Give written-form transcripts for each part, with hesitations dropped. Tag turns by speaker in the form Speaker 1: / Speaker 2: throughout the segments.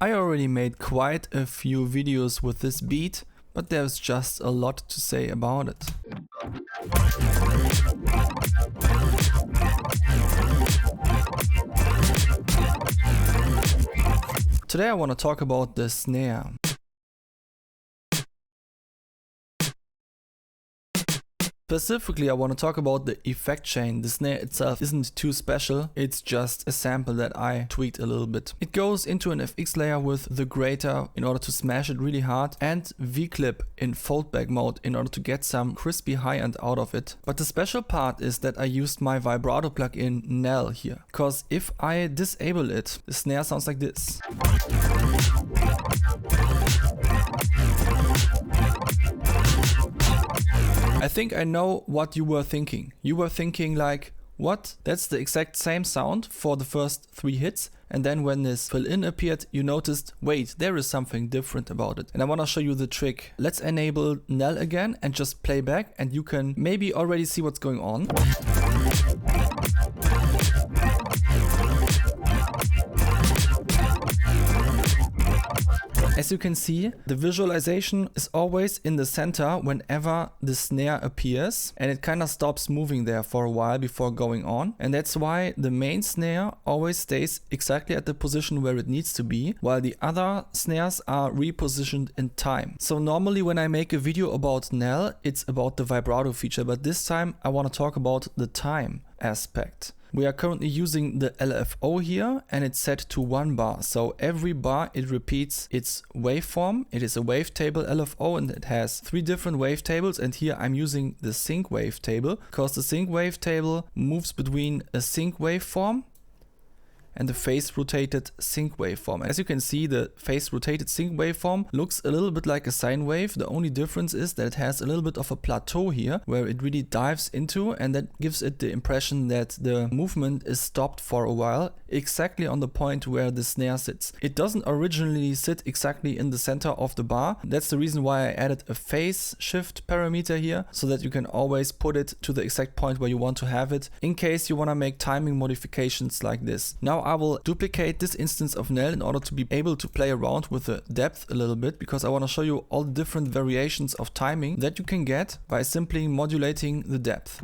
Speaker 1: I already made quite a few videos with this beat, but there's just a lot to say about it. Today I want to talk about the snare. Specifically, I want to talk about the effect chain. The snare itself isn't too special, it's just a sample that I tweaked a little bit. It goes into an FX layer with the grater in order to smash it really hard, and V-clip in foldback mode in order to get some crispy high end out of it. But the special part is that I used my vibrato plugin Snare here, because if I disable it, the snare sounds like this. I think I know what you were thinking. You were thinking like, what? That's the exact same sound for the first 3 hits, and then when this fill-in appeared, you noticed, wait, there is something different about it. And I want to show you the trick. Let's enable Snare again and just play back, and you can maybe already see what's going on. As you can see, the visualization is always in the center whenever the snare appears, and it kind of stops moving there for a while before going on. And that's why the main snare always stays exactly at the position where it needs to be, while the other snares are repositioned in time. So normally when I make a video about Snare, it's about the vibrato feature, but this time I want to talk about the time aspect. We are currently using the LFO here, and it's set to 1 bar. So every bar it repeats its waveform. It is a wavetable LFO, and it has 3 different wavetables. And here I'm using the sync wavetable because the sync wavetable moves between a sync waveform and the phase rotated sync waveform. As you can see, the phase rotated sync waveform looks a little bit like a sine wave. The only difference is that it has a little bit of a plateau here where it really dives into, and that gives it the impression that the movement is stopped for a while, exactly on the point where the snare sits. It doesn't originally sit exactly in the center of the bar. That's the reason why I added a phase shift parameter here, so that you can always put it to the exact point where you want to have it, in case you want to make timing modifications like this. Now I will duplicate this instance of Snare in order to be able to play around with the depth a little bit, because I want to show you all the different variations of timing that you can get by simply modulating the depth.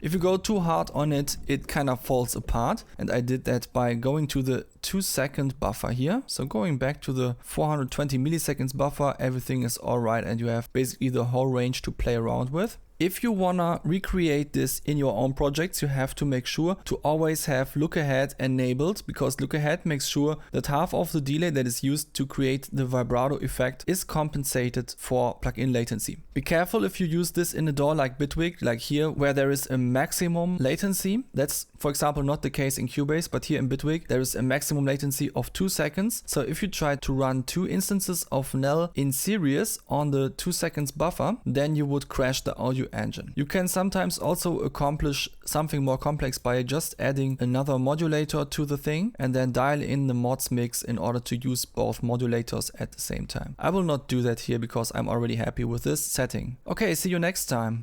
Speaker 1: If you go too hard on it, it kind of falls apart, and I did that by going to the 2-second buffer here. So going back to the 420 milliseconds buffer, everything is alright, and you have basically the whole range to play around with. If you wanna recreate this in your own projects, you have to make sure to always have Lookahead enabled, because Lookahead makes sure that half of the delay that is used to create the vibrato effect is compensated for plugin latency. Be careful if you use this in a DAW like Bitwig, like here, where there is a maximum latency. That's, for example, not the case in Cubase, but here in Bitwig there is a maximum latency of 2 seconds. So if you try to run 2 instances of Snare in series on the 2 seconds buffer, then you would crash the audio engine. You can sometimes also accomplish something more complex by just adding another modulator to the thing and then dial in the mods mix in order to use both modulators at the same time. I will not do that here because I'm already happy with this setting. Okay, see you next time.